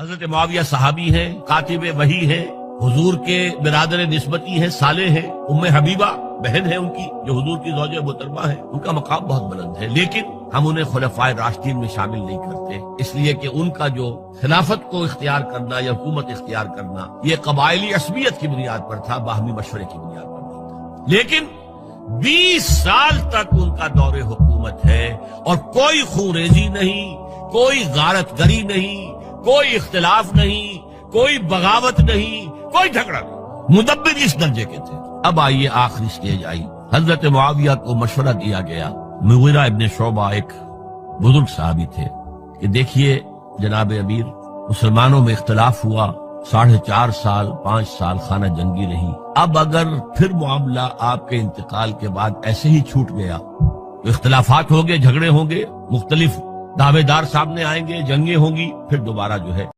حضرت معاویہ صحابی ہیں، کاتب وحی ہیں، حضور کے برادر نسبتی ہیں، صالح ہیں، ام حبیبہ بہن ہے ان کی جو حضور کی زوجہ محترمہ ہے، ان کا مقام بہت بلند ہے، لیکن ہم انہیں خلفائے راشدین میں شامل نہیں کرتے، اس لیے کہ ان کا جو خلافت کو اختیار کرنا یا حکومت اختیار کرنا یہ قبائلی عصبیت کی بنیاد پر تھا، باہمی مشورے کی بنیاد پر نہیں تھا۔ لیکن 20 سال تک ان کا دور حکومت ہے اور کوئی خونریزی نہیں، کوئی غارت گری نہیں، کوئی اختلاف نہیں، کوئی بغاوت نہیں، کوئی جھگڑا نہیں، مدبر اس درجے کے تھے۔ اب آئیے آخری سٹیج آئی، حضرت معاویہ کو مشورہ دیا گیا، مغیرہ ابن شعبہ ایک بزرگ صحابی تھے، کہ دیکھیے جناب امیر، مسلمانوں میں اختلاف ہوا، 4.5 سال 5 سال خانہ جنگی رہی، اب اگر پھر معاملہ آپ کے انتقال کے بعد ایسے ہی چھوٹ گیا تو اختلافات ہوں گے، جھگڑے ہوں گے، مختلف دعوے دار سامنے آئیں گے، جنگیں ہوں گی، پھر دوبارہ جو ہے